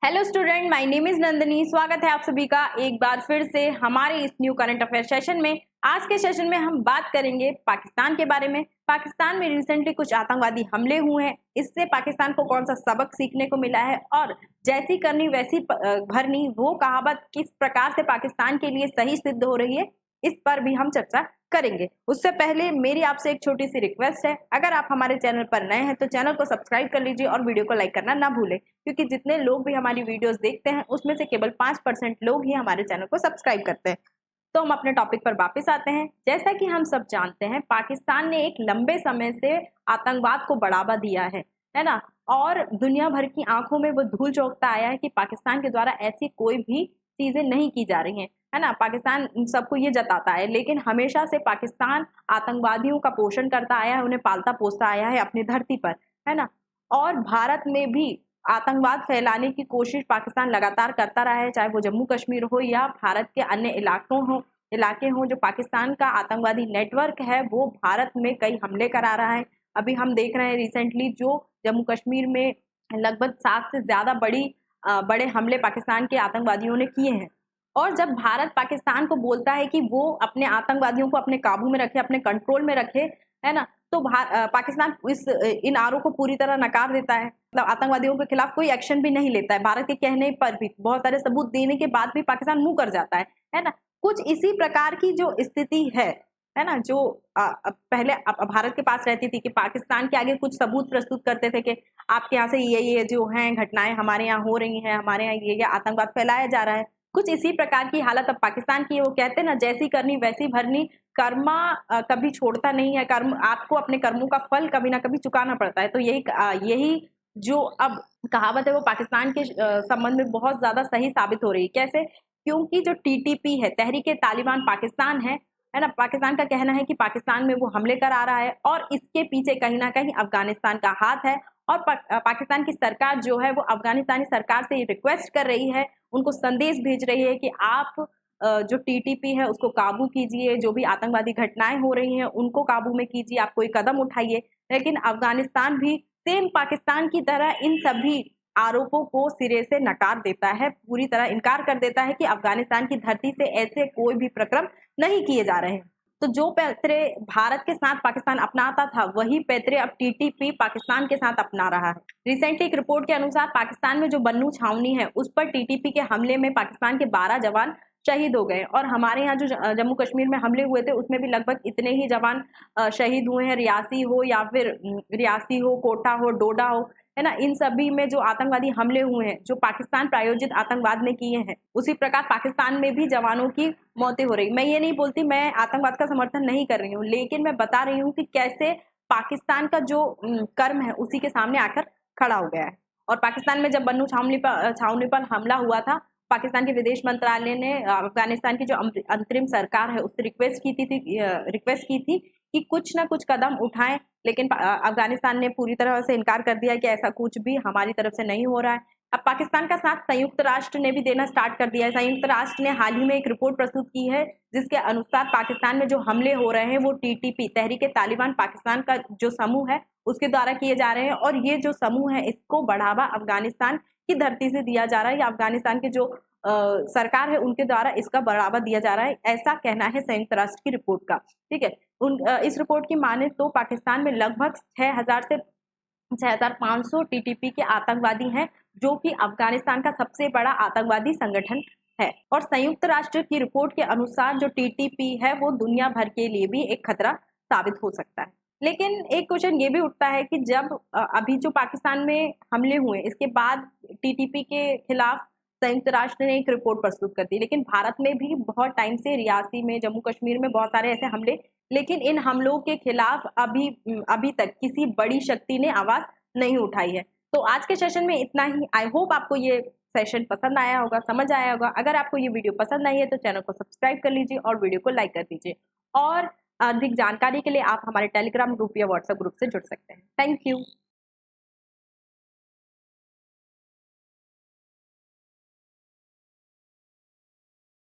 Hello student, my name is Nandini. स्वागत है आप सभी का एक बार फिर से हमारे इस न्यू करंट अफेयर सेशन में। आज के सेशन में हम बात करेंगे पाकिस्तान के बारे में। पाकिस्तान में रिसेंटली कुछ आतंकवादी हमले हुए हैं, इससे पाकिस्तान को कौन सा सबक सीखने को मिला है और जैसी करनी वैसी भरनी, वो कहावत किस प्रकार से पाकिस्तान के लिए सही सिद्ध हो रही है, इस पर भी हम चर्चा करेंगे। उससे पहले मेरी आपसे एक छोटी सी रिक्वेस्ट है, अगर आप हमारे चैनल पर नए हैं तो चैनल को सब्सक्राइब कर लीजिए और वीडियो को लाइक करना ना भूलें, क्योंकि जितने लोग भी हमारी वीडियोस देखते हैं उसमें से केवल 5% लोग ही हमारे चैनल को सब्सक्राइब करते हैं। तो हम अपने टॉपिक पर वापस आते हैं। जैसा कि हम सब जानते हैं, पाकिस्तान ने एक लंबे समय से आतंकवाद को बढ़ावा दिया है ना, और दुनिया भर की आंखों में वो धूल झोंकता आया है कि पाकिस्तान के द्वारा ऐसी कोई भी चीजें नहीं की जा रही हैं, है ना। पाकिस्तान सबको ये जताता है, लेकिन हमेशा से पाकिस्तान आतंकवादियों का पोषण करता आया है, उन्हें पालता पोसता आया है अपनी धरती पर, है ना। और भारत में भी आतंकवाद फैलाने की कोशिश पाकिस्तान लगातार करता रहा है, चाहे वो जम्मू कश्मीर हो या भारत के अन्य इलाके हों। जो पाकिस्तान का आतंकवादी नेटवर्क है वो भारत में कई हमले करा रहा है। अभी हम देख रहे हैं रिसेंटली जो जम्मू कश्मीर में लगभग 7 से ज्यादा बड़े हमले पाकिस्तान के आतंकवादियों ने किए हैं। और जब भारत पाकिस्तान को बोलता है कि वो अपने आतंकवादियों को अपने काबू में रखे, अपने कंट्रोल में रखे, है ना, तो पाकिस्तान इन आरोप को पूरी तरह नकार देता है। मतलब आतंकवादियों के खिलाफ कोई एक्शन भी नहीं लेता है। भारत के कहने पर भी, बहुत सारे सबूत देने के बाद भी पाकिस्तान मुंह कर जाता है ना। कुछ इसी प्रकार की जो स्थिति है ना, जो पहले भारत के पास रहती थी कि पाकिस्तान के आगे कुछ सबूत प्रस्तुत करते थे कि आपके यहाँ से ये जो हैं घटनाएं हमारे यहाँ हो रही हैं, हमारे यहाँ ये आतंकवाद फैलाया जा रहा है। कुछ इसी प्रकार की हालत अब पाकिस्तान की है। वो कहते हैं ना, जैसी करनी वैसी भरनी। कर्मा कभी छोड़ता नहीं है। कर्म, आपको अपने कर्मों का फल कभी ना कभी चुकाना पड़ता है। तो यही जो अब कहावत है वो पाकिस्तान के संबंध में बहुत ज्यादा सही साबित हो रही है। कैसे? क्योंकि जो टीटीपी है, तहरीके तालिबान पाकिस्तान है ना, पाकिस्तान का कहना है कि पाकिस्तान में वो हमले करा रहा है और इसके पीछे कहीं ना कहीं अफगानिस्तान का हाथ है। और पाकिस्तान की सरकार जो है वो अफगानिस्तानी सरकार से रिक्वेस्ट कर रही है, उनको संदेश भेज रही है कि आप जो टीटीपी है उसको काबू कीजिए, जो भी आतंकवादी घटनाएं हो रही हैं उनको काबू में कीजिए, आप कोई कदम उठाइए। लेकिन अफगानिस्तान भी सेम पाकिस्तान की तरह इन सभी आरोपों को सिरे से नकार देता है, पूरी तरह इनकार कर देता है कि अफगानिस्तान की धरती से ऐसे कोई भी प्रक्रम नहीं किए जा रहे हैं। तो जो पैतरे भारत के साथ पाकिस्तान अपनाता था, वही पैतरे अब टीटीपी पाकिस्तान के साथ अपना रहा है। रिसेंटली एक रिपोर्ट के अनुसार पाकिस्तान में जो बन्नू छावनी है उस पर टीटीपी के हमले में पाकिस्तान के 12 जवान शहीद हो गए। और हमारे यहाँ जो जम्मू कश्मीर में हमले हुए थे उसमें भी लगभग इतने ही जवान शहीद हुए हैं। रियासी हो, कोटा हो, डोडा हो, है ना, इन सभी में जो आतंकवादी हमले हुए हैं, जो पाकिस्तान प्रायोजित आतंकवाद ने किए हैं, उसी प्रकार पाकिस्तान में भी जवानों की मौतें हो रही। मैं ये नहीं बोलती, मैं आतंकवाद का समर्थन नहीं कर रही हूँ, लेकिन मैं बता रही हूँ कि कैसे पाकिस्तान का जो कर्म है उसी के सामने आकर खड़ा हो गया है। और पाकिस्तान में जब बन्नू छावनी पर हमला हुआ था, पाकिस्तान के विदेश मंत्रालय ने अफगानिस्तान की जो अंतरिम सरकार है उससे रिक्वेस्ट की थी कि कुछ ना कुछ कदम उठाएं, लेकिन अफगानिस्तान ने पूरी तरह से इनकार कर दिया कि ऐसा कुछ भी हमारी तरफ से नहीं हो रहा है। अब पाकिस्तान का साथ संयुक्त राष्ट्र ने भी देना स्टार्ट कर दिया है। संयुक्त राष्ट्र ने हाल ही में एक रिपोर्ट प्रस्तुत की है जिसके अनुसार पाकिस्तान में जो हमले हो रहे हैं वो टीटीपी, तहरीके तालिबान पाकिस्तान का जो समूह है उसके द्वारा किए जा रहे हैं। और ये जो समूह है इसको बढ़ावा अफगानिस्तान की धरती से दिया जा रहा है, या अफगानिस्तान के जो सरकार है उनके द्वारा इसका बढ़ावा दिया जा रहा है, ऐसा कहना है संयुक्त राष्ट्र की रिपोर्ट का। ठीक है, इस रिपोर्ट की माने तो पाकिस्तान में लगभग 6000 से 6500 टीटीपी के आतंकवादी हैं, जो कि अफगानिस्तान का सबसे बड़ा आतंकवादी संगठन है। और संयुक्त राष्ट्र की रिपोर्ट के अनुसार जो टीटीपी है वो दुनिया भर के लिए भी एक खतरा साबित हो सकता है। लेकिन एक क्वेश्चन ये भी उठता है कि जब अभी जो पाकिस्तान में हमले हुए इसके बाद टीटीपी के खिलाफ संयुक्त राष्ट्र ने एक रिपोर्ट प्रस्तुत कर दी, लेकिन भारत में भी बहुत टाइम से रियासी में, जम्मू कश्मीर में बहुत सारे ऐसे हमले, लेकिन इन हमलों के खिलाफ अभी तक किसी बड़ी शक्ति ने आवाज नहीं उठाई है। तो आज के सेशन में इतना ही। आई होप आपको ये सेशन पसंद आया होगा, समझ आया होगा। अगर आपको ये वीडियो पसंद आई है तो चैनल को सब्सक्राइब कर लीजिए और वीडियो को लाइक कर दीजिए। और अधिक जानकारी के लिए आप हमारे टेलीग्राम ग्रुप या व्हाट्सएप ग्रुप से जुड़ सकते हैं। Thank you.